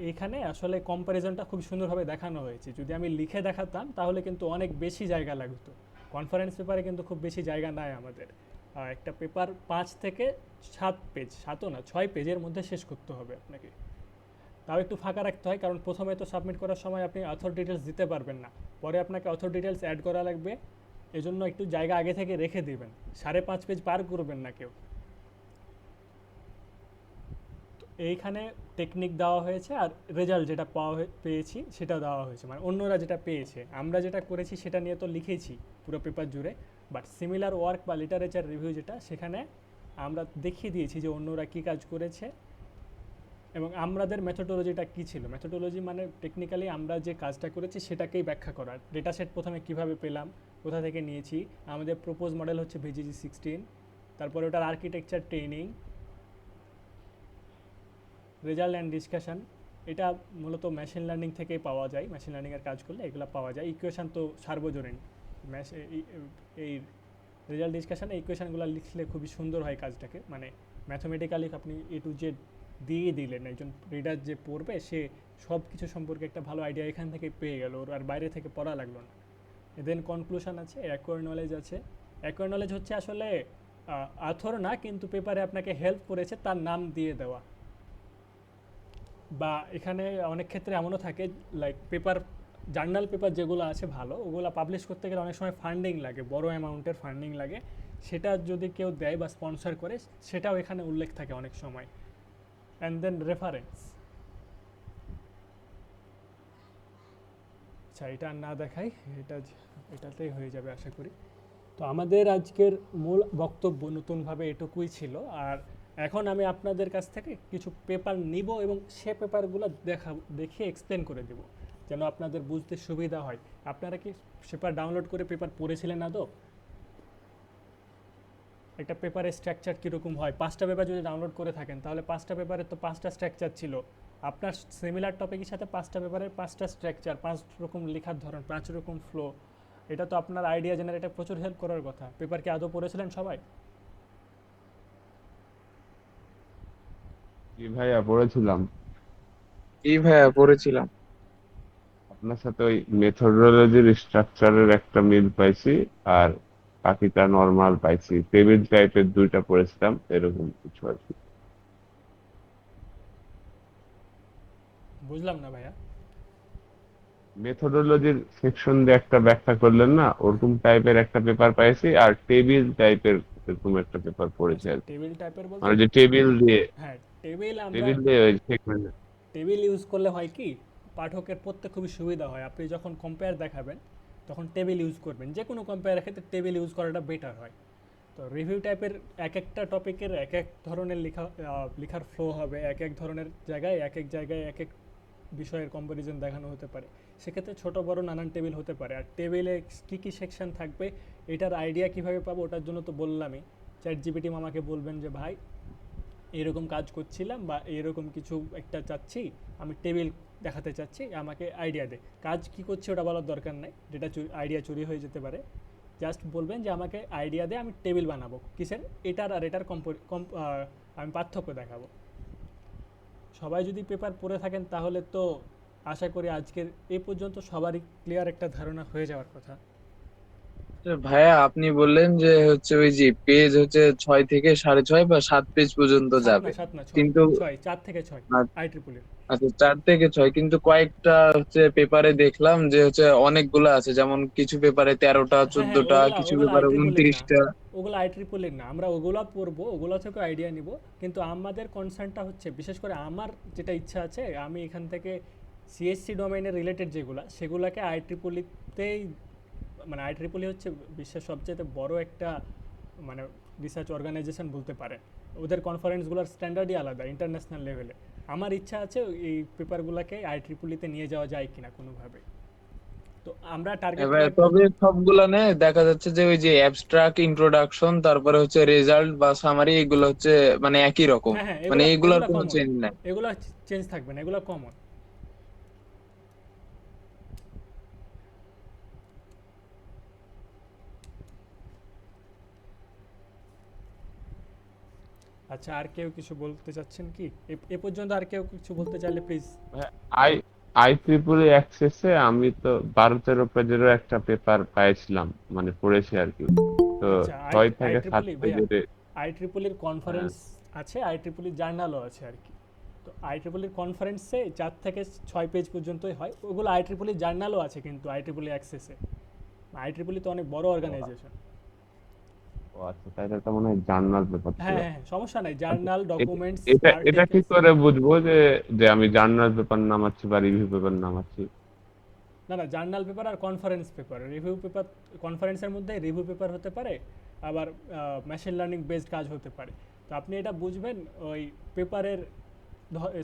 এইখানে আসলে কম্প্যারিজনটা খুব সুন্দরভাবে দেখানো হয়েছে। যদি আমি লিখে দেখাতাম তাহলে কিন্তু অনেক বেশি জায়গা লাগতো। কনফারেন্স পেপারে কিন্তু খুব বেশি জায়গা নাই আমাদের। একটা পেপার 5 থেকে 7 পেজ, 7ও না 6 পেজের মধ্যে শেষ করতে হবে আপনাকে। তাও একটু ফাঁকা রাখতে হয়, কারণ প্রথমে তো সাবমিট করার সময় আপনি অথর ডিটেলস দিতে পারবেন না, পরে আপনাকে অথর ডিটেলস অ্যাড করা লাগবে। এজন্য একটু জায়গা আগে থেকে রেখে দিবেন, 5.5 পেজ পার করবেন না কেউ। এইখানে টেকনিক দেওয়া হয়েছে আর রেজাল্ট যেটা পেয়েছি সেটা দেওয়া হয়েছে, মানে অন্যরা যেটা পেয়েছে। আমরা যেটা করেছি সেটা নিয়ে তো লিখেছি পুরো পেপার জুড়ে, বাট সিমিলার ওয়ার্ক বা লিটারেচার রিভিউ যেটা, সেখানে আমরা দেখিয়ে দিয়েছি যে অন্যরা কী কাজ করেছে এবং আমাদের মেথোডোলজিটা কী ছিল। মেথোডোলজি মানে টেকনিক্যালি আমরা যে কাজটা করেছি সেটাকেই ব্যাখ্যা করার। ডেটা সেট প্রথমে কীভাবে পেলাম, কোথা থেকে নিয়েছি। আমাদের প্রপোজ মডেল হচ্ছে VGG16, তারপরে ওটার architecture training, result and discussion. এটা মূলত মেশিন লার্নিং থেকেই পাওয়া যায়, মেশিন লার্নিংয়ের কাজ করলে এগুলো পাওয়া যায়। ইকুয়েশান তো সার্বজনীন, এই রেজাল্ট ডিসকাশনে ইকুয়েশানগুলো লিখলে খুবই সুন্দর হয় কাজটাকে, মানে ম্যাথমেটিক্যালি আপনি A to Z দিয়ে দিলেন, একজন রিডার যে পড়বে সে সব কিছু সম্পর্কে একটা ভালো আইডিয়া এখান থেকে পেয়ে গেল, ওর আর বাইরে থেকে পড়া লাগলো না। দেন কনক্লুশন আছে, অ্যাকোয়ার নলেজ আছে। অ্যাকোয়ার নলেজ হচ্ছে আসলে আথর না, কিন্তু পেপারে আপনাকে হেল্প করেছে তার নাম দিয়ে দেওয়া। বা এখানে অনেক ক্ষেত্রে এমনও থাকে, লাইক পেপার, জার্নাল পেপার যেগুলো আছে ভালো, ওগুলো পাবলিশ করতে গেলে অনেক সময় ফান্ডিং লাগে, বড় অ্যামাউন্টের ফান্ডিং লাগে। সেটা যদি কেউ দেয় বা স্পন্সর করে, সেটাও এখানে উল্লেখ থাকে অনেক সময়। And then reference. আচ্ছা, এটা আর না দেখাই, এটাতেই হয়ে যাবে আশা করি। তো আমাদের আজকের মূল বক্তব্য নতুনভাবে এটুকুই ছিল। আর এখন আমি আপনাদের কাছ থেকে কিছু পেপার নিব এবং সে পেপারগুলো দেখিয়ে এক্সপ্লেন করে দেব, যেন আপনাদের বুঝতে সুবিধা হয়। আপনারা কি পেপার ডাউনলোড করে পেপার পড়েছিলেন আদৌ? একটা পেপারের স্ট্রাকচার কীরকম হয়? 5টা পেপার যদি ডাউনলোড করে থাকেন তাহলে 5টা পেপারের তো 5টা স্ট্রাকচার ছিল। আপনার সিমিলার টপিকের সাথে 5টা পেপারের 5টা স্ট্রাকচার, 5 রকম লেখার ধরন, 5 রকম ফ্লো, এটা তো আপনার আইডিয়া জেনারেটে প্রচুর হেল্প করার কথা। পেপার কি আদৌ পড়েছিলেন সবাই? জি ভাইয়া পড়েছিলাম। জি ভাইয়া পড়েছিলাম। আপনার সাথে ওই মেথোডোলজির স্ট্রাকচারের একটা মিল পাইছি, আর বাকিটা নর্মাল পাইছি। টেবিল টাইপের 2টা পড়েছিলাম, এরকম কিছু আর কি। বুঝলাম না ভাইয়া। মেথোডোলজির সেকশন দিয়ে একটা ব্যাখ্যা করলেন না, ওরকম টাইপের একটা পেপার পাইছি, আর টেবিল টাইপের এরকম একটা পেপার পড়েছি আচ্ছা, আর কি। টেবিল টাইপের বলতে, মানে যে টেবিল দিয়ে হ্যাঁ টেবিল আমরা টেবিল দিয়ে ওই সেগমেন্ট। টেবিল ইউজ করলে হয় কি, পাঠকের পড়তে খুবই সুবিধা হয়। আপনি যখন কম্পেয়ার দেখাবেন তখন টেবিল ইউজ করবেন, যে কোনো কম্পেয়ারের ক্ষেত্রে টেবিল ইউজ করাটা বেটার হয়। তো রিভিউ টাইপের এক একটা টপিকের এক এক ধরনের লেখার ফ্লো হবে, এক এক ধরনের জায়গায় এক এক বিষয়ের কম্পারিজন দেখানো হতে পারে। সেক্ষেত্রে ছোট বড় নানান টেবিল হতে পারে। আর টেবিলে কী কী সেকশন থাকবে, এটার আইডিয়া কীভাবে পাবো, ওটার জন্য তো বললামই, ChatGPT মামাকে বলবেন যে ভাই এরকম কাজ করছিলাম বা এরকম কিছু একটা চাচ্ছি, আমি টেবিল দেখাতে চাচ্ছি, আমাকে আইডিয়া দে। কাজ কি করছে ওটা বলার দরকার নাই, যেটা আইডিয়া চুরি হয়ে যেতে পারে। জাস্ট বলবেন যে আমাকে আইডিয়া দে, আমি টেবিল বানাবো কিসের, এটার আর এটার আমি পার্থক্য দেখাবো। সবাই যদি পেপার পড়ে থাকেন তাহলে তো আশা করি আজকের এই পর্যন্ত সবারই ক্লিয়ার একটা ধারণা হয়ে যাওয়ার কথা। ভাইয়া আপনি বললেন যে হচ্ছে ওই যে পেজ হচ্ছে 6 থেকে 6.5 বা 7 পেজ পর্যন্ত যাবে, সাত না ছয়, কিন্তু 4 থেকে 6 আ- IEEE। আচ্ছা 4 থেকে 6, কিন্তু কয়েকটা হচ্ছে পেপারে দেখলাম যে হচ্ছে অনেকগুলো আছে, যেমন কিছু পেপারে 13টা হ্যাঁ হ্যাঁ, 14টা, ওগুলা কিছু ওগুলা পেপারে IEEE না, 29টা। ওগুলো IEEE না, আমরা ওগুলো পড়বো, ওগুলো থেকে আইডিয়া নিব। কিন্তু আমাদের কনসার্নটা হচ্ছে, বিশেষ করে আমার যেটা ইচ্ছা আছে, আমি এখান থেকে CSC ডোমেইনের রিলেটেড সেগুলোকে IEEE-তেই, মানে IEEE হচ্ছে বিশ্বের সবচেয়ে বড় একটা মানে রিসার্চ অর্গানাইজেশন বলতে পারে। ওদের কনফারেন্সগুলোর স্ট্যান্ডার্ডই আলাদা ইন্টারন্যাশনাল লেভেলে। আমার ইচ্ছা আছে এই পেপারগুলোকে IEEE-তে নিয়ে যাওয়া যায় কিনা কোনোভাবে। তো আমরা টার্গেট এবার তবে সবগুলা নে দেখা যাচ্ছে যে ওই যে অ্যাবস্ট্রাক্ট, ইন্ট্রোডাকশন, তারপরে হচ্ছে রেজাল্ট বা সামারি, এগুলো হচ্ছে মানে একই রকম, হ্যাঁ হ্যাঁ, মানে এগুলা এগুলোর এগুলা কোনো কমন, চেঞ্জ নাই। এগুলা চেঞ্জ থাকবে না, এগুলা কমন। আচ্ছা, আর কেউ কিছু বলতে চাচ্ছেন কি? এ পর্যন্ত আর কেউ কিছু বলতে চাইলে প্লিজ। আই IEEE অ্যাক্সেসে আমি তো 12-13 পেজেরও একটা পেপার পাইছিলাম, মানে পড়েছি আর কি। তো আচ্ছা, 6 থেকে 7 IEEE ভাইয়া, পেজের। IEEE কনফারেন্স আছে, IEEE জার্নালও আছে আর কি। তো IEEE কনফারেন্সে 4 থেকে 6 পেজ পর্যন্তই হয়, ওগুলো IEEE জার্নালও আছে কিন্তু IEEE অ্যাক্সেসে। IEEE তো অনেক বড় অর্গানাইজেশন। ও আচ্ছা, তাইলে তো মনে হয় জার্নাল পেপার ছিল। হ্যাঁ হ্যাঁ, সমস্যা নাই, আচ্ছা, জার্নাল, এটা ডকুমেন্টস, এটা এটা কি আর্টিকেলস। করে বুঝবো যে যে আমি জার্নাল পেপার নামাচ্ছি বা রিভিউ পেপার নামাচ্ছি? না না, জার্নাল পেপার আর কনফারেন্স পেপার, রিভিউ পেপার কনফারেন্সের মধ্যে রিভিউ পেপার হতে পারে, আবার মেশিন লার্নিং বেসড কাজ হতে পারে। তো আপনি এটা বুঝবেন ওই পেপারের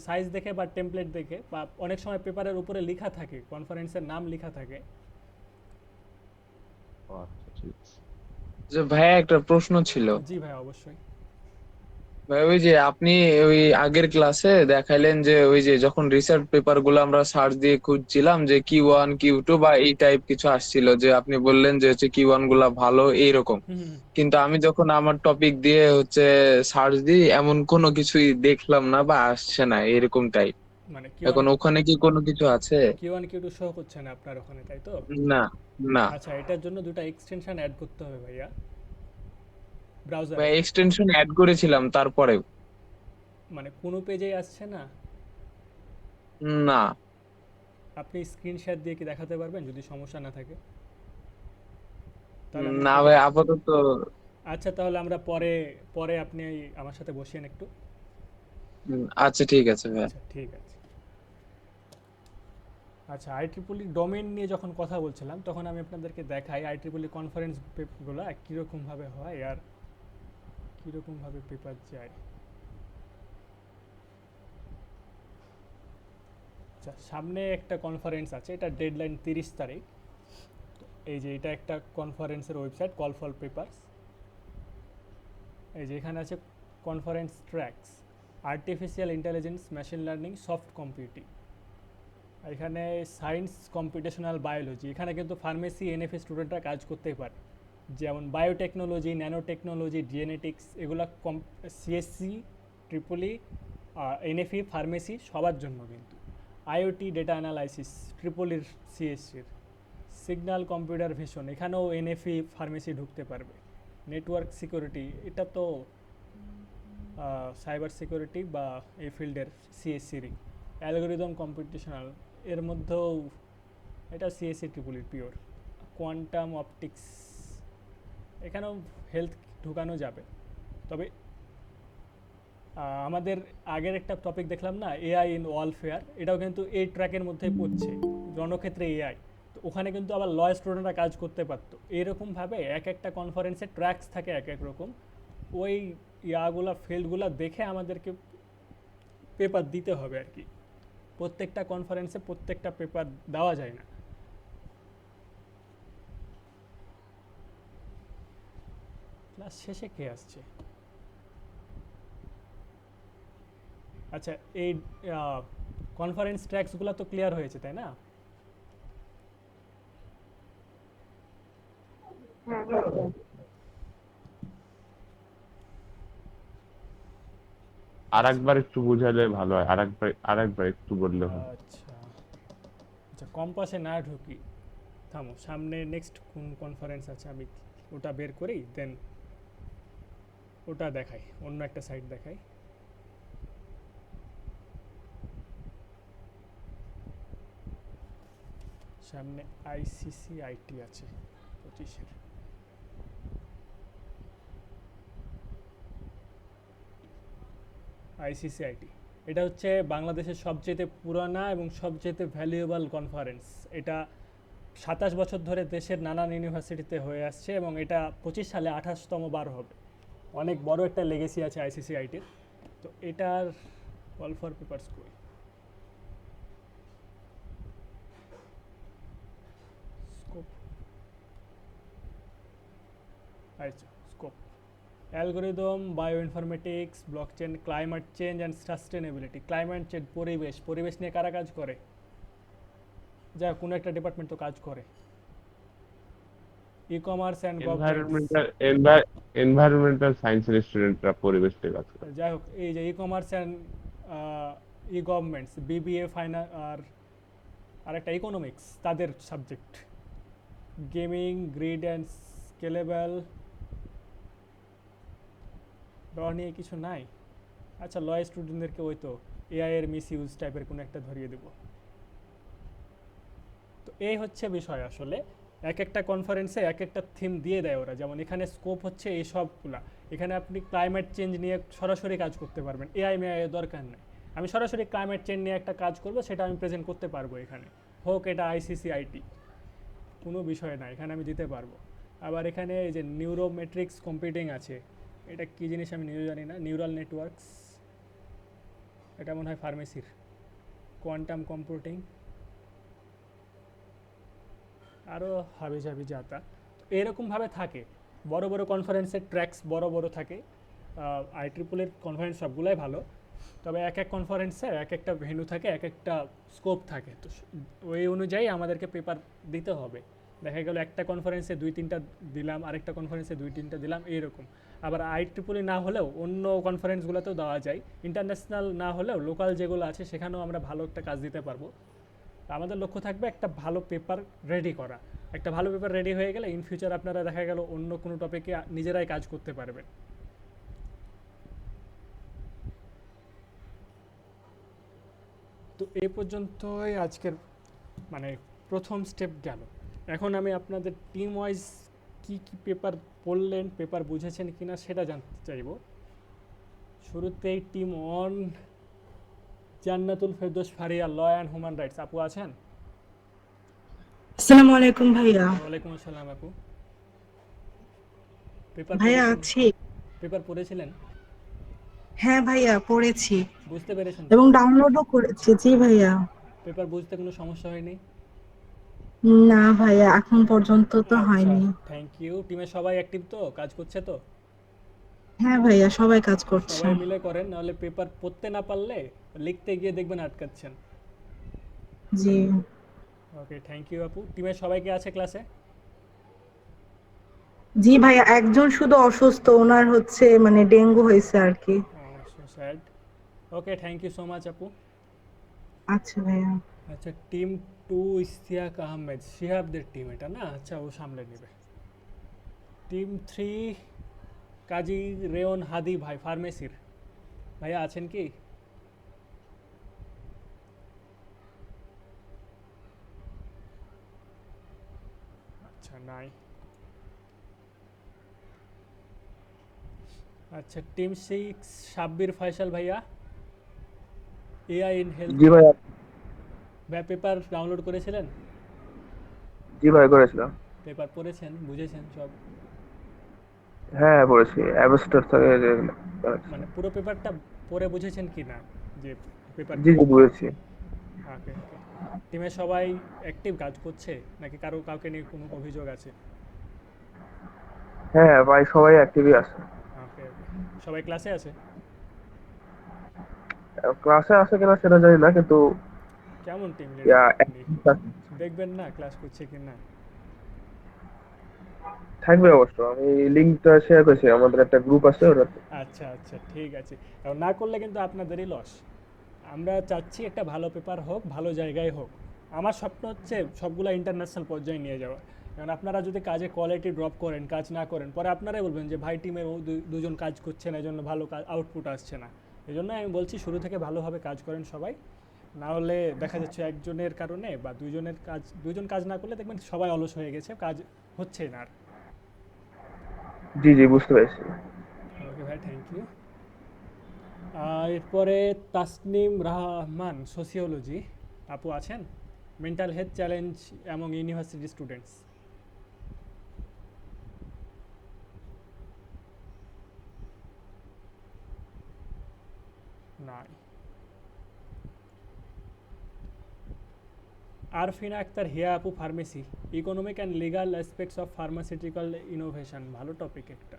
সাইজ দেখে বা টেমপ্লেট দেখে, বা অনেক সময় পেপারের উপরে লেখা থাকে, কনফারেন্সের নাম লেখা থাকে। ও আচ্ছা, ঠিক আছে। যে ভাইয়া একটা প্রশ্ন ছিল। জি ভাই, অবশ্যই। ভাই ওই যে আপনি ওই আগের ক্লাসে দেখাইলেন যে ওই যে যখন রিসার্চ পেপার গুলো আমরা সার্চ দিয়ে খুঁজছিলাম যে Q1 Q2 বা এই টাইপ কিছু আসছিল, যে আপনি বললেন যে হচ্ছে Q1 গুলা ভালো এইরকম। হুম হুম, কিন্তু আমি যখন আমার টপিক দিয়ে হচ্ছে সার্চ দিই এমন কোনো কিছুই দেখলাম না বা আসছে না এরকম টাইপ। মানে এখন ওখানে কি কোনো কিছু আছে? Q1 Q2 শো করছে না আপনার ওখানে, তাই তো? না, না আচ্ছা, এটার জন্য দুটো এক্সটেনশন অ্যাড করতে হবে ভাইয়া ব্রাউজারে। ভাই, এক্সটেনশন অ্যাড করেছিলাম তারপরেও মানে কোনো পেজেই আসছে না। না। আপনি স্ক্রিনশট দিয়ে কি দেখাতে পারবেন যদি সমস্যা না থাকে? তাহলে আমি না আপনাকে, ভাই আপাতত। আচ্ছা তাহলে আমরা পরে, পরে আপনি আমার সাথে বসিয়েন একটু। আচ্ছা ঠিক আছে ভাই। আচ্ছা ঠিক আছে। আচ্ছা, IEEE ডোমেইন নিয়ে যখন কথা বলছিলাম তখন আমি আপনাদেরকে দেখাই IEEE কনফারেন্সগুলো কীরকমভাবে হয় আর কীরকমভাবে পেপার যায়। আচ্ছা, সামনে একটা কনফারেন্স আছে, এটা ডেডলাইন 30 তারিখ। এই যে এটা একটা কনফারেন্সের ওয়েবসাইট, কল ফর পেপারস। এই যে এখানে আছে conference tracks, artificial intelligence, machine learning, soft computing. এখানে সায়েন্স, কম্পিউটেশনাল বায়োলজি, এখানে কিন্তু ফার্মেসি NFA স্টুডেন্টরা কাজ করতেই পারে। যেমন বায়োটেকনোলজি, ন্যানো টেকনোলজি, জেনেটিক্স, এগুলা CSC, ট্রিপলি, NFE, ফার্মেসি সবার জন্য কিন্তু। IoT, ডেটা অ্যানালাইসিস, ট্রিপলির CSCর। সিগন্যাল কম্পিউটার ভিশন, এখানেও NFE ফার্মেসি ঢুকতে পারবে। নেটওয়ার্ক সিকিউরিটি, এটা তো সাইবার সিকিউরিটি বা এই ফিল্ডের CSCরই। অ্যালগোরিদম কম্পিউটেশনাল, এর মধ্যেও এটা CSC ট্রিপলির পিওর। কোয়ান্টাম অপটিক্স, এখানেও হেলথ ঢুকানো যাবে। তবে আমাদের আগের একটা টপিক দেখলাম না, AI ইন ওয়ালফেয়ার, এটাও কিন্তু এই ট্র্যাকের মধ্যেই পড়ছে, রণক্ষেত্রে AI। তো ওখানে কিন্তু আবার ল স্টুডেন্টরা কাজ করতে পারতো। এইরকমভাবে এক একটা কনফারেন্সের ট্র্যাকস থাকে এক এক রকম। ওই ইয়াগুলা ফিল্ডগুলা দেখে আমাদেরকে পেপার দিতে হবে আর কি। প্রত্যেকটা কনফারেন্সে প্রত্যেকটা পেপার দেওয়া যায় না। ক্লাস শেষে কে আসছে? আচ্ছা, এই কনফারেন্স ট্র্যাকসগুলো তো ক্লিয়ার হয়েছে, তাই না? আরেকবার একটু বুঝালে ভালো হয়, আরেকবার একটু বললে ভালো। আচ্ছা আচ্ছা, কম্পাসে না ঢুকি, থামো, সামনে নেক্সট কোন কনফারেন্স আছে আমি ওটা বের করি, দেন ওটা দেখাই, অন্য একটা সাইট দেখাই। সামনে ICCIT আছে 25-এর। ICCIT, এটা হচ্ছে বাংলাদেশের সবচেয়ে পুরানা এবং সবচেয়ে ভ্যালুয়েবল কনফারেন্স। এটা 27 বছর ধরে দেশের নানান ইউনিভার্সিটিতে হয়ে আসছে এবং এটা 25 সালে 28তম বার হবে। অনেক বড় একটা লেগেসি আছে ICCIT-র। তো এটার কল ফর পেপারস কই? স্কোপ, আচ্ছা scope, algorithm, bioinformatics, blockchain, climate change and sustainability. Climate change, পরিবেশ নিয়ে কারা কাজ করে? যা কোনো একটা ডিপার্টমেন্ট তো কাজ করে। ই-কমার্স অ্যান্ড গভর্নমেন্টস, এনভায়রনমেন্টাল সায়েন্সের স্টুডেন্টরা পরিবেশ নিয়ে কাজ করে। যাই হোক, এই যে e-commerce and governments, BBA final, আর আরেকটা ইকোনমিক্স, তাদের subject. Gaming, grid and scalable, র নিয়ে কিছু নাই। আচ্ছা, ল স্টুডেন্টদেরকে ওই তো AI এর মিস ইউজ টাইপের কোনো একটা ধরিয়ে দেব। তো এই হচ্ছে বিষয় আসলে। এক একটা কনফারেন্সে এক একটা থিম দিয়ে দেয় ওরা, যেমন এখানে স্কোপ হচ্ছে এই সবগুলা। এখানে আপনি ক্লাইমেট চেঞ্জ নিয়ে সরাসরি কাজ করতে পারবেন, AI এর দরকার নেই। আমি সরাসরি ক্লাইমেট চেঞ্জ নিয়ে একটা কাজ করব, সেটা আমি প্রেজেন্ট করতে পারবো এখানে, হোক এটা ICCIT, কোনো বিষয় না, এখানে আমি দিতে পারবো। আবার এখানে এই যে নিউরোমেট্রিক্স কম্পিউটিং আছে, এটা কী জিনিস আমি নিজেও জানি না। নিউরাল নেটওয়ার্কস, এটা মনে হয় ফার্মেসির। কোয়ান্টাম কম্পিউটিং, আরও হাবি জাবি যাতা। এরকমভাবে থাকে, বড় বড় কনফারেন্সের ট্র্যাকস বড় বড় থাকে। IEEEর কনফারেন্স সবগুলাই ভালো, তবে এক এক কনফারেন্সের এক একটা ভেন্যু থাকে, এক একটা স্কোপ থাকে, তো ওই অনুযায়ী আমাদেরকে পেপার দিতে হবে। দেখা গেল একটা কনফারেন্সে 2-3টা দিলাম, আরেকটা কনফারেন্সে 2-3টা দিলাম, এইরকম। আবার IEEE না হলেও অন্য কনফারেন্সগুলোতেও দেওয়া যায়, ইন্টারন্যাশনাল না হলেও লোকাল যেগুলো আছে সেখানেও আমরা ভালো একটা কাজ দিতে পারবো। আমাদের লক্ষ্য থাকবে একটা ভালো পেপার রেডি করা। একটা ভালো পেপার রেডি হয়ে গেলে ইন ফিউচার আপনারা দেখা গেল অন্য কোনো টপিকে নিজেরাই কাজ করতে পারবেন। তো এ পর্যন্তই আজকের মানে প্রথম স্টেপ গেল। এখন আমি আপনাদের টিম ওয়াইজ কি কি পেপার পড়লেন, পেপার বুঝেছেন কিনা সেটা জানতে চাইব। শুরুতেই team on, Jannatul Ferdous Faria, law and human rights. আপু আছেন? আসসালামু আলাইকুম ভাইয়া। ওয়ালাইকুম আসসালাম আপু। পেপার ভাইয়া পড়েছেন? আছি। পেপার পড়েছিলেন? হ্যাঁ ভাইয়া পড়েছি বুঝতে পেরেছেন তো? এবং ডাউনলোডও করেছি। জি ভাইয়া। পেপার বুঝতে কোনো সমস্যা হয়নি? না ভাইয়া এখন পর্যন্ত তো আচ্ছা, হয়নি। Thank you. টিমের সবাই অ্যাক্টিভ তো, কাজ করছে তো? হ্যাঁ ভাইয়া সবাই কাজ করছে। সবাই মিলে করেন, নাহলে পেপার পড়তে না পারলে লিখতে গিয়ে দেখবেন আটকাচ্ছেন। জি। ওকে, থ্যাংক ইউ আপু। টিমের সবাই কি আছে ক্লাসে? জি ভাইয়া একজন শুধু অসুস্থ, ওনার হচ্ছে মানে ডেঙ্গু হয়েছে আর কি। So sad. Okay, thank you so much আপু। আচ্ছা ভাইয়া। আচ্ছা, টিম 2 ইশতিয়াক আহমেদ, শিহাবদের টিম এটা না? আচ্ছা, ও সামলে নেবে। টিম 3 কাজী রেয়ন হাদি ভাই, ফার্মেসির। ভাইয়া আছেন কি? আচ্ছা, নাই। আচ্ছা, টিম 6 সাব্বির ফয়সাল ভাইয়া, AI in health G care. ভাই। ভাই পেপার ডাউনলোড করেছিলেন? জি ভাই করেছিলাম। পেপার পড়েছেন, বুঝেছেন সব? হ্যাঁ পড়েছি অ্যাবস্টার থেকে মানে পুরো পেপারটা পড়ে বুঝেছেন কি না যে পেপার জি জি বুঝেছি। ওকে ওকে। টিমের সবাই অ্যাক্টিভ কাজ করছে নাকি কাউকে নিয়ে কোনো অভিযোগ আছে? হ্যাঁ ভাই সবাই অ্যাক্টিভই আছে। ওকে ওকে। সবাই ক্লাসে আছে? ক্লাসে আছে কিনা সেটা জানি না কিন্তু কেমন টিম ইয়া লিডার আপনি? active আছে। দেখবেন না ক্লাস করছে কি না? থাকবে অবশ্য, আমি লিঙ্কটা শেয়ার করেছি, আমাদের একটা গ্রুপ আছে ওটাতে। আচ্ছা আচ্ছা, ঠিক আছে। কারণ না করলে কিন্তু আপনাদেরই লস। আমরা চাচ্ছি একটা ভালো পেপার হোক, ভালো জায়গায় হোক। আমার স্বপ্ন হচ্ছে সবগুলো ইন্টারন্যাশনাল পর্যায়ে নিয়ে যাওয়া। কারণ আপনারা যদি কাজে কোয়ালিটি ড্রপ করেন, কাজ না করেন, পরে আপনারাই বলবেন যে ভাই টিমের দুজন কাজ করছে না, এই জন্য ভালো আউটপুট আসছে না। এই জন্য আমি বলছি শুরু থেকে ভালোভাবে কাজ করেন সবাই। না হলে দেখা যাচ্ছে একজনের কারণে বা দুজন কাজ না করলে দেখবেন সবাই অলস হয়ে গেছে, কাজ হচ্ছে না আর। জি জি বুঝতে পেরেছি। ওকে ভাই, থ্যাংক ইউ। এরপরে তাসনিম রহমান, সোসিওলজি। আপু আছেন? মেন্টাল হেলথ চ্যালেঞ্জ এবং ইউনিভার্সিটি স্টুডেন্টস। নাই। আরফিনা আক্তার, হিয়া আপু, pharmacy, economic and legal aspects of pharmaceutical innovation. ভালো টপিক একটা।